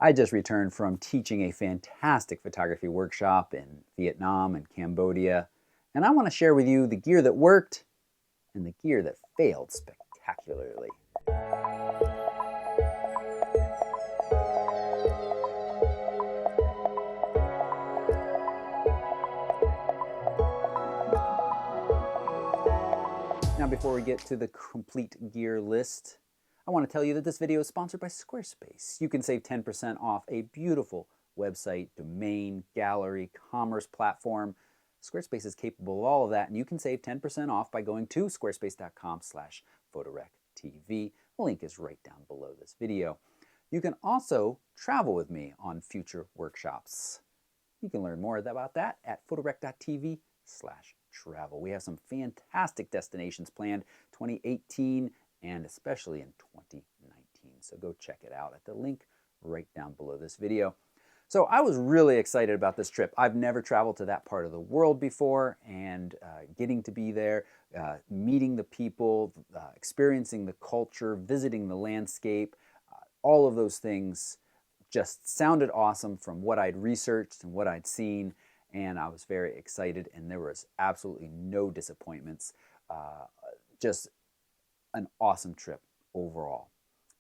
I just returned from teaching a fantastic photography workshop in Vietnam and Cambodia, and I want to share with you the gear that worked and the gear that failed spectacularly. Now, before we get to the complete gear list, I want to tell you that this video is sponsored by Squarespace. You can save 10% off a beautiful website, domain, gallery, commerce platform. Squarespace is capable of all of that, and you can save 10% off by going to squarespace.com/photorectv. The link is right down below this video. You can also travel with me on future workshops. You can learn more about that at photorec.tv/travel. We have some fantastic destinations planned 2018 and especially in 2019. So go check it out at the link right down below this video. So I was really excited about this trip. I've never traveled to that part of the world before, and getting to be there, meeting the people, experiencing the culture, visiting the landscape, all of those things just sounded awesome from what I'd researched and what I'd seen, and I was very excited, and there was absolutely no disappointments. Just an awesome trip overall.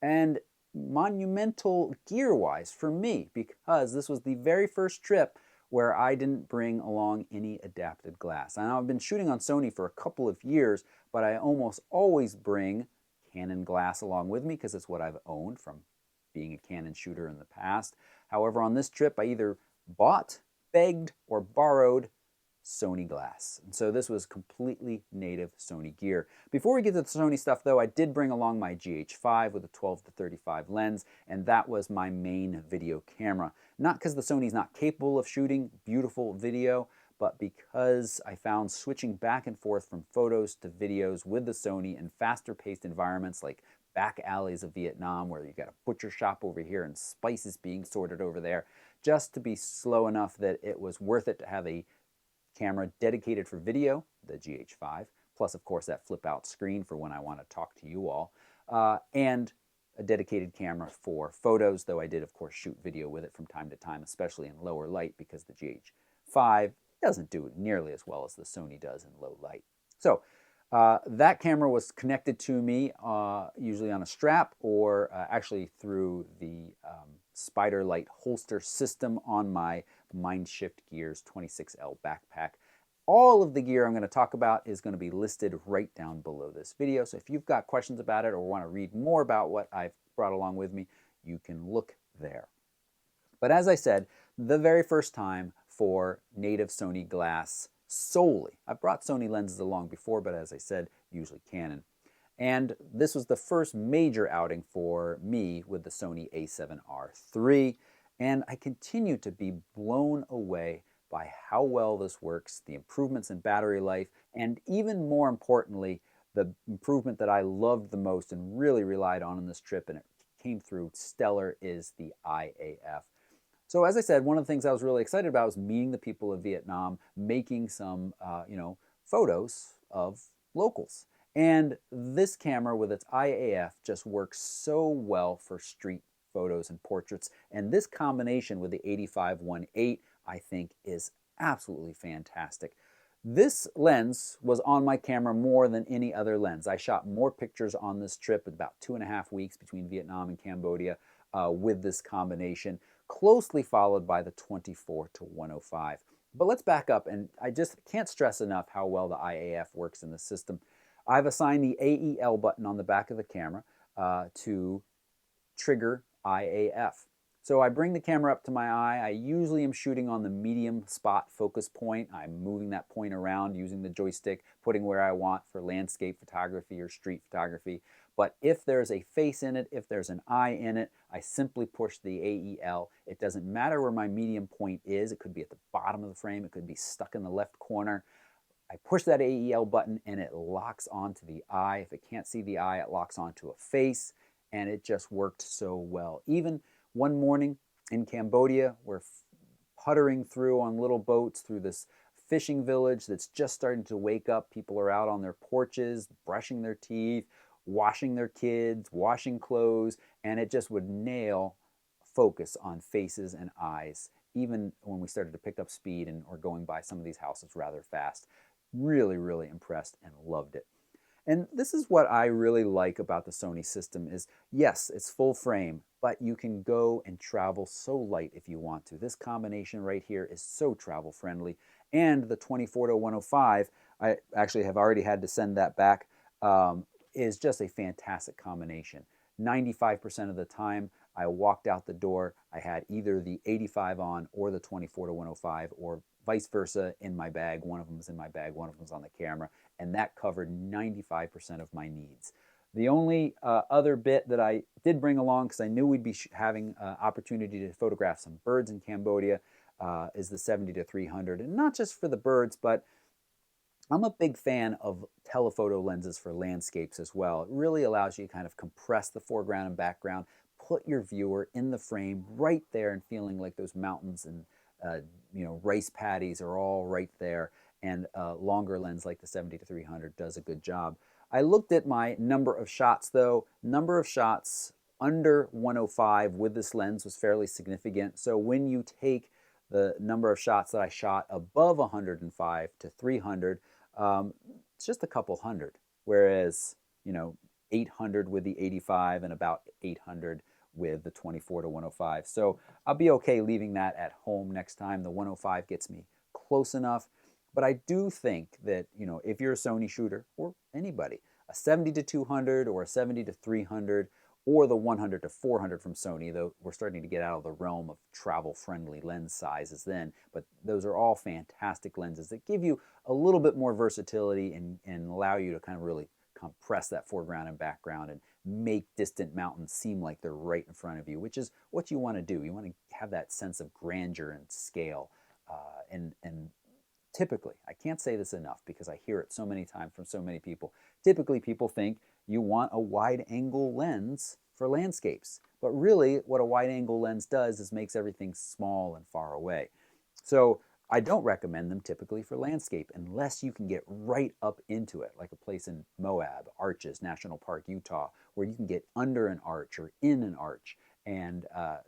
And monumental gear-wise for me, because this was the very first trip where I didn't bring along any adapted glass. I know I've been shooting on Sony for a couple of years, but I almost always bring Canon glass along with me because it's what I've owned from being a Canon shooter in the past. However, on this trip, I either bought, begged, or borrowed Sony glass. And so this was completely native Sony gear. Before we get to the Sony stuff though, I did bring along my GH5 with a 12-35 lens, and that was my main video camera. Not because the Sony's not capable of shooting beautiful video, but because I found switching back and forth from photos to videos with the Sony in faster paced environments like back alleys of Vietnam, where you got a butcher shop over here and spices being sorted over there, just to be slow enough that it was worth it to have a camera dedicated for video, the GH5, plus of course that flip out screen for when I want to talk to you all, and a dedicated camera for photos, though I did of course shoot video with it from time to time, especially in lower light, because the GH5 doesn't do it nearly as well as the Sony does in low light. So that camera was connected to me usually on a strap, or actually through the Spider Light holster system on my Mindshift Gears 26L backpack. All of the gear I'm going to talk about is going to be listed right down below this video. So if you've got questions about it or want to read more about what I've brought along with me, you can look there. But as I said, the very first time for native Sony glass solely. I've brought Sony lenses along before, but as I said, usually Canon. And this was the first major outing for me with the Sony a7R III, and I continue to be blown away by how well this works, the improvements in battery life, and even more importantly, the improvement that I loved the most and really relied on this trip, and it came through stellar, is the IAF. So as I said, one of the things I was really excited about was meeting the people of Vietnam, making some photos of locals. And this camera with its IAF just works so well for street photos and portraits. And this combination with the 85-1.8, I think, is absolutely fantastic. This lens was on my camera more than any other lens. I shot more pictures on this trip in about 2.5 weeks between Vietnam and Cambodia with this combination, closely followed by the 24-105. But let's back up, and I just can't stress enough how well the IAF works in the system. I've assigned the AEL button on the back of the camera to trigger IAF. So I bring the camera up to my eye. I usually am shooting on the medium spot focus point. I'm moving that point around using the joystick, putting where I want for landscape photography or street photography. But if there's a face in it, if there's an eye in it, I simply push the AEL. It doesn't matter where my medium point is. It could be at the bottom of the frame. It could be stuck in the left corner. I push that AEL button and it locks onto the eye. If it can't see the eye, it locks onto a face, and it just worked so well. Even one morning in Cambodia, we're puttering through on little boats through this fishing village that's just starting to wake up. People are out on their porches, brushing their teeth, washing their kids, washing clothes, and it just would nail focus on faces and eyes, even when we started to pick up speed and or going by some of these houses rather fast. Really, really impressed and loved it. And this is what I really like about the Sony system is, yes, it's full frame, but you can go and travel so light if you want to. This combination right here is so travel friendly. And the 24-105, I actually have already had to send that back, is just a fantastic combination. 95% of the time I walked out the door, I had either the 85 on or the 24-105 or vice versa in my bag. One of them was in my bag, one of them was on the camera, and that covered 95% of my needs. The only other bit that I did bring along, because I knew we'd be having opportunity to photograph some birds in Cambodia, is the 70-300. And not just for the birds, but I'm a big fan of telephoto lenses for landscapes as well. It really allows you to kind of compress the foreground and background, put your viewer in the frame right there and feeling like those mountains and rice paddies are all right there. And a longer lens like the 70-300 does a good job. I looked at my number of shots though. Number of shots under 105 with this lens was fairly significant. So when you take the number of shots that I shot above 105 to 300, it's just a couple hundred. Whereas, 800 with the 85 and about 800 with the 24-105. So I'll be okay leaving that at home next time. The 105 gets me close enough. But I do think that, if you're a Sony shooter or anybody, a 70-200 or a 70-300 or the 100-400 from Sony, though we're starting to get out of the realm of travel-friendly lens sizes then, but those are all fantastic lenses that give you a little bit more versatility and allow you to kind of really compress that foreground and background and make distant mountains seem like they're right in front of you, which is what you want to do. You want to have that sense of grandeur and scale. And typically, I can't say this enough because I hear it so many times from so many people, typically people think you want a wide angle lens for landscapes. But really, what a wide angle lens does is makes everything small and far away. So I don't recommend them typically for landscape unless you can get right up into it, like a place in Moab, Arches National Park, Utah, where you can get under an arch or in an arch and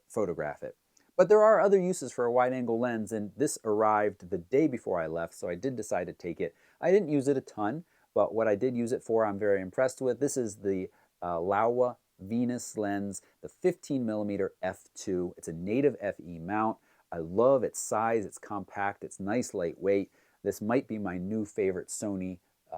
photograph it. But there are other uses for a wide angle lens, and this arrived the day before I left, so I did decide to take it. I didn't use it a ton, but what I did use it for, I'm very impressed with. This is the Laowa Venus lens, the 15mm f2. It's a native FE mount. I love its size, it's compact, it's nice lightweight. This might be my new favorite Sony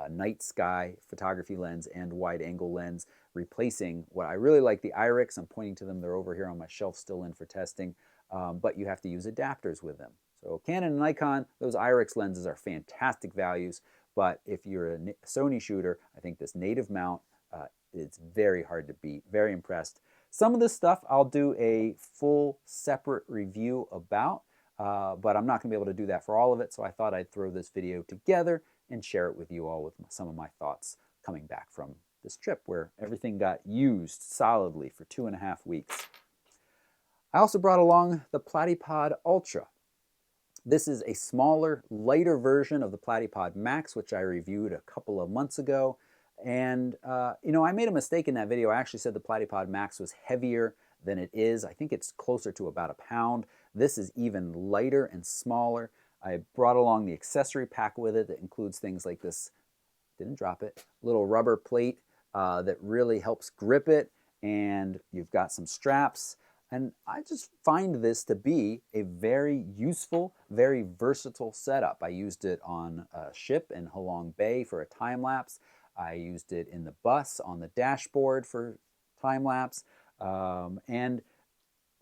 night sky photography lens and wide angle lens, replacing what I really like, the Irix. I'm pointing to them, they're over here on my shelf still in for testing, but you have to use adapters with them. So Canon and Nikon, those Irix lenses are fantastic values, but if you're a Sony shooter, I think this native mount, it's very hard to beat. Very impressed. Some of this stuff I'll do a full separate review about, but I'm not going to be able to do that for all of it, so I thought I'd throw this video together and share it with you all with some of my thoughts coming back from this trip where everything got used solidly for 2.5 weeks. I also brought along the Platy Pod Ultra. This is a smaller, lighter version of the Platy Pod Max, which I reviewed a couple of months ago. And, I made a mistake in that video. I actually said the Platy Pod Max was heavier than it is. I think it's closer to about a pound. This is even lighter and smaller. I brought along the accessory pack with it that includes things like this, didn't drop it, little rubber plate that really helps grip it. And you've got some straps. And I just find this to be a very useful, very versatile setup. I used it on a ship in Halong Bay for a time lapse. I used it in the bus on the dashboard for time lapse. And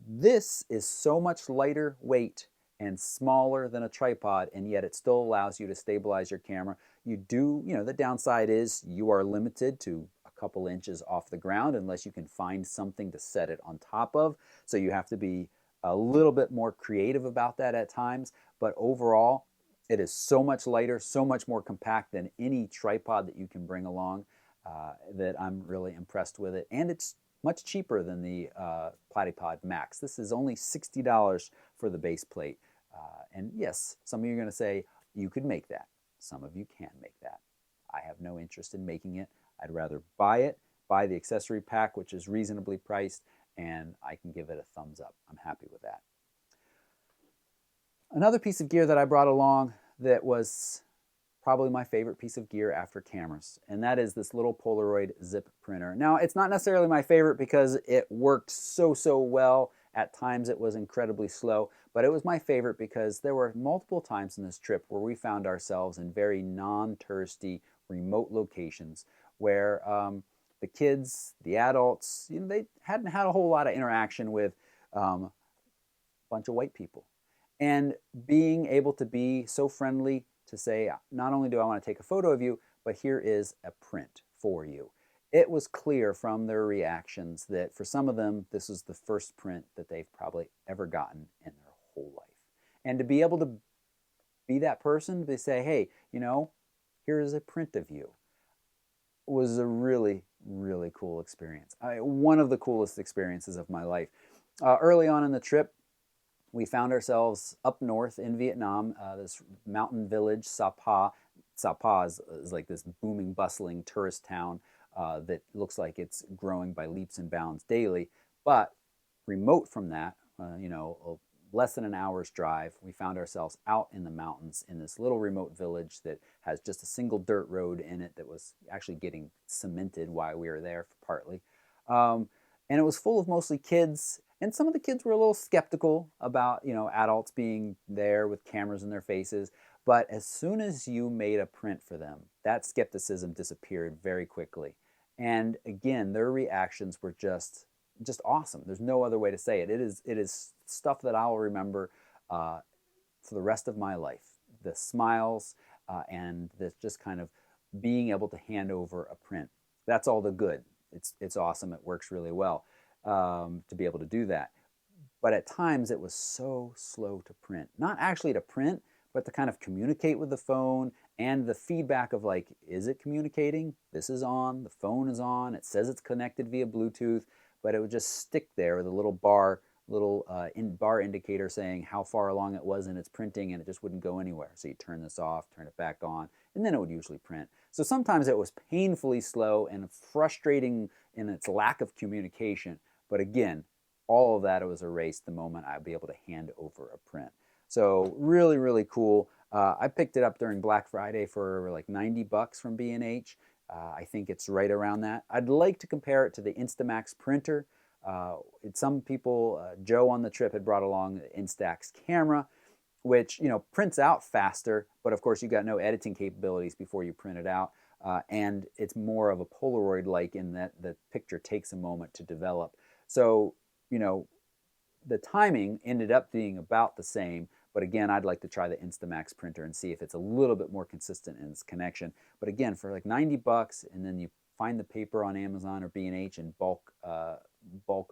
this is so much lighter weight and smaller than a tripod, and yet it still allows you to stabilize your camera. You do, the downside is you are limited to a couple inches off the ground unless you can find something to set it on top of. So you have to be a little bit more creative about that at times. But overall, it is so much lighter, so much more compact than any tripod that you can bring along that I'm really impressed with it. And it's much cheaper than the Platy Pod Max. This is only $60 for the base plate. And yes, some of you are going to say, you could make that. Some of you can't make that. I have no interest in making it. I'd rather buy it, buy the accessory pack, which is reasonably priced, and I can give it a thumbs up. I'm happy with that. Another piece of gear that I brought along that was probably my favorite piece of gear after cameras, and that is this little Polaroid Zip Printer. Now, it's not necessarily my favorite because it worked so well. At times it was incredibly slow, but it was my favorite because there were multiple times in this trip where we found ourselves in very non-touristy, remote locations where the kids, the adults, they hadn't had a whole lot of interaction with a bunch of white people. And being able to be so friendly to say, not only do I want to take a photo of you, but here is a print for you. It was clear from their reactions that for some of them, this was the first print that they've probably ever gotten in their whole life. And to be able to be that person, to say, hey, here's a print of you, was a really cool experience. One of the coolest experiences of my life. Early on in the trip, we found ourselves up north in Vietnam, this mountain village, Sapa. Sapa is like this booming, bustling tourist town that looks like it's growing by leaps and bounds daily. But remote from that, less than an hour's drive, we found ourselves out in the mountains in this little remote village that has just a single dirt road in it that was actually getting cemented while we were there, partly. And it was full of mostly kids. And some of the kids were a little skeptical about, adults being there with cameras in their faces. But as soon as you made a print for them, that skepticism disappeared very quickly. And again, their reactions were just awesome. There's no other way to say it. It is stuff that I'll remember for the rest of my life. The smiles and the just kind of being able to hand over a print. That's all the good. It's awesome. It works really well. To be able to do that. But at times it was so slow to print. Not actually to print, but to kind of communicate with the phone and the feedback of like, is it communicating? This is on, the phone is on, it says it's connected via Bluetooth, but it would just stick there with a little bar indicator saying how far along it was in its printing, and it just wouldn't go anywhere. So you turn this off, turn it back on, and then it would usually print. So sometimes it was painfully slow and frustrating in its lack of communication. But again, all of that was erased the moment I'd be able to hand over a print. So really cool. I picked it up during Black Friday for like $90 from B&H. I think it's right around that. I'd like to compare it to the Instamax printer. Some people, Joe on the trip had brought along the Instax camera, which prints out faster, but of course you got no editing capabilities before you print it out. And it's more of a Polaroid-like in that the picture takes a moment to develop. So, the timing ended up being about the same. But again, I'd like to try the Instamax printer and see if it's a little bit more consistent in its connection. But again, for like $90, and then you find the paper on Amazon or B&H in bulk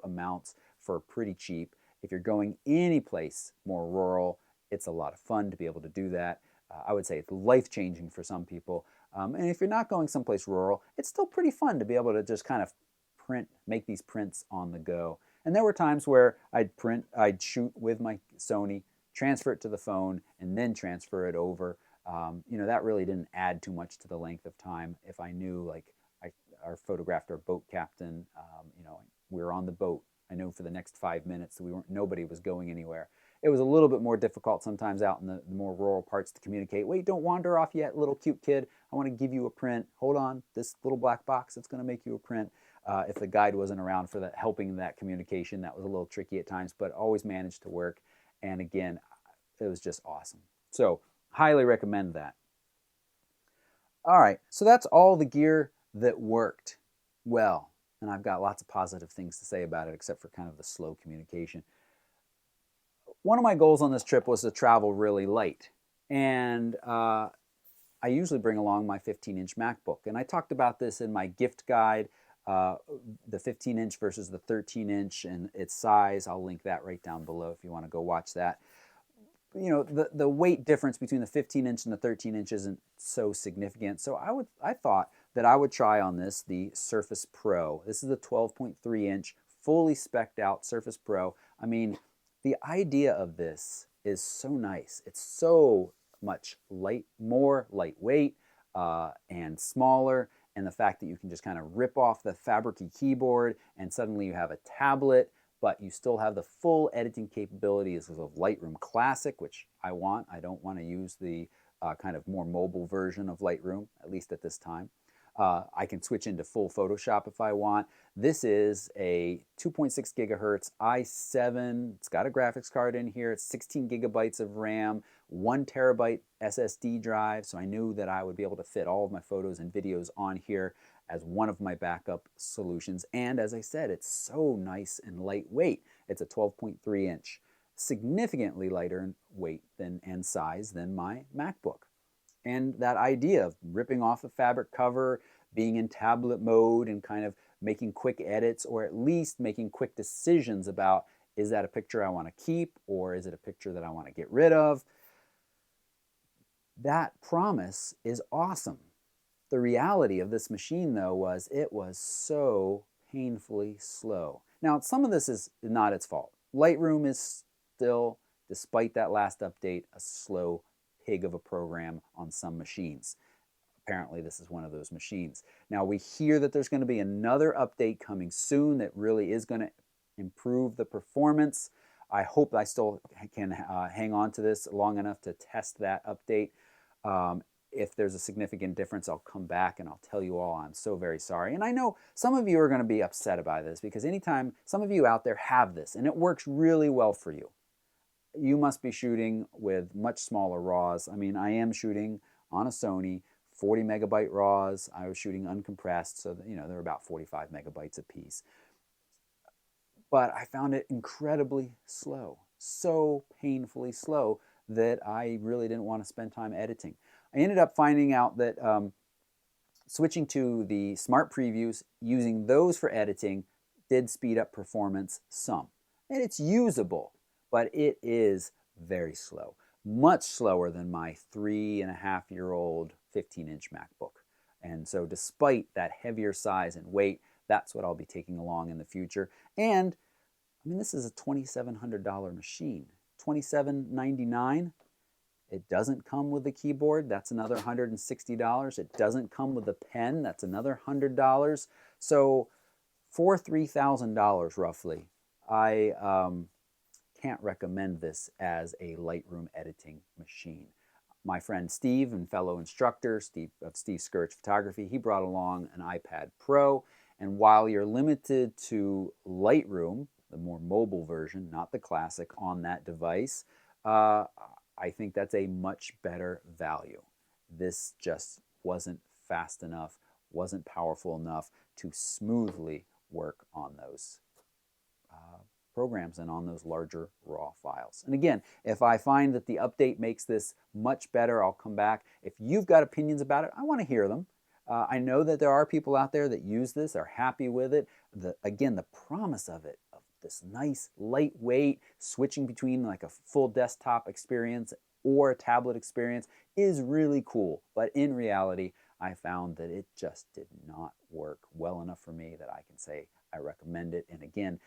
amounts for pretty cheap. If you're going any place more rural, it's a lot of fun to be able to do that. I would say it's life-changing for some people. And if you're not going someplace rural, it's still pretty fun to be able to just kind of make these prints on the go. And there were times where I'd shoot with my Sony, transfer it to the phone, and then transfer it over. That really didn't add too much to the length of time. If I knew, like, I photographed our boat captain, we were on the boat. I knew for the next 5 minutes nobody was going anywhere. It was a little bit more difficult sometimes out in the more rural parts to communicate. Wait, don't wander off yet, little cute kid. I want to give you a print. Hold on, this little black box, it's going to make you a print. If the guide wasn't around for that, helping that communication, that was a little tricky at times, but always managed to work. And again, it was just awesome. So highly recommend that. All right, so that's all the gear that worked well. And I've got lots of positive things to say about it, except for kind of the slow communication. One of my goals on this trip was to travel really light. And I usually bring along my 15-inch MacBook. And I talked about this in my gift guide, the 15-inch versus the 13-inch and its size. I'll link that right down below if you want to go watch that. The weight difference between the 15-inch and the 13-inch isn't so significant. So I thought that I would try on this the Surface Pro. This is the 12.3-inch, fully spec'd out Surface Pro. I mean, the idea of this is so nice. It's so much more lightweight and smaller, and the fact that you can just kind of rip off the fabric-y keyboard and suddenly you have a tablet, but you still have the full editing capabilities of Lightroom Classic, which I want. I don't want to use the kind of more mobile version of Lightroom, at least at this time. I can switch into full Photoshop if I want. This is a 2.6 gigahertz i7. It's got a graphics card in here. It's 16 gigabytes of RAM, 1 terabyte SSD drive. So I knew that I would be able to fit all of my photos and videos on here as one of my backup solutions. And as I said, it's so nice and lightweight. It's a 12.3 inch, significantly lighter in weight and size than my MacBook. And that idea of ripping off the fabric cover, being in tablet mode and kind of making quick edits, or at least making quick decisions about, is that a picture I want to keep or is it a picture that I want to get rid of? That promise is awesome. The reality of this machine, though, was it was so painfully slow. Now, some of this is not its fault. Lightroom is still, despite that last update, a slow pig of a program on some machines. Apparently, this is one of those machines. Now, we hear that there's going to be another update coming soon that really is going to improve the performance. I hope I still can hang on to this long enough to test that update. If there's a significant difference, I'll come back and I'll tell you all I'm so very sorry. And I know some of you are going to be upset about this because anytime some of you out there have this and it works really well for you, you must be shooting with much smaller RAWs. I mean, I am shooting on a Sony 40 megabyte RAWs. I was shooting uncompressed, so that, you know, they're about 45 megabytes a piece. But I found it incredibly slow, so painfully slow that I really didn't want to spend time editing. I ended up finding out that switching to the smart previews, using those for editing, did speed up performance some. And it's usable, but it is very slow. Much slower than my 3.5-year-old 15-inch MacBook. And so despite that heavier size and weight, that's what I'll be taking along in the future. And I mean, this is a $2,700 machine. $2,799. It doesn't come with a keyboard. That's another $160. It doesn't come with a pen. That's another $100. So for $3,000 roughly, I can't recommend this as a Lightroom editing machine. My friend Steve and fellow instructor, Steve of Steve Scourge Photography, he brought along an iPad Pro. And while you're limited to Lightroom, the more mobile version, not the classic, on that device, I think that's a much better value. This just wasn't fast enough, wasn't powerful enough to smoothly work on those programs and on those larger raw files. And again, if I find that the update makes this much better, I'll come back. If you've got opinions about it, I want to hear them. I know that there are people out there that use this, are happy with it. Again, the promise of it, of this nice, lightweight, switching between like a full desktop experience or a tablet experience is really cool. But in reality, I found that it just did not work well enough for me that I can say I recommend it. And again,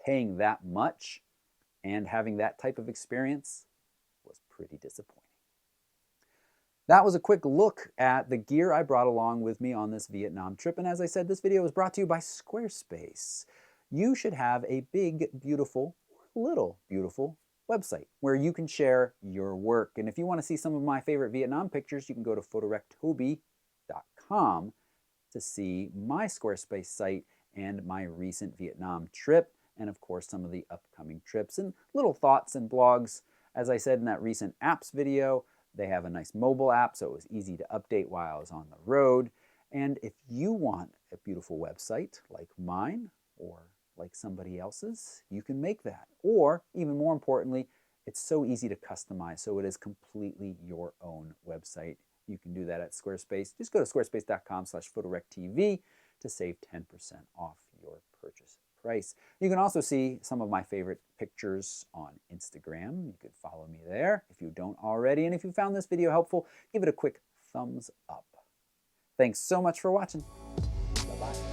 paying that much and having that type of experience was pretty disappointing. That was a quick look at the gear I brought along with me on this Vietnam trip. And as I said, this video was brought to you by Squarespace. You should have a big, beautiful, little beautiful website where you can share your work. And if you want to see some of my favorite Vietnam pictures, you can go to photorectoby.com to see my Squarespace site and my recent Vietnam trip, and of course some of the upcoming trips and little thoughts and blogs. As I said in that recent apps video, they have a nice mobile app, so it was easy to update while I was on the road. And if you want a beautiful website like mine or like somebody else's, you can make that. Or even more importantly, it's so easy to customize, so it is completely your own website. You can do that at Squarespace. Just go to squarespace.com/photorectv to save 10% off your purchase price. You can also see some of my favorite pictures on Instagram. You could follow me there if you don't already. And if you found this video helpful, give it a quick thumbs up. Thanks so much for watching. Bye-bye.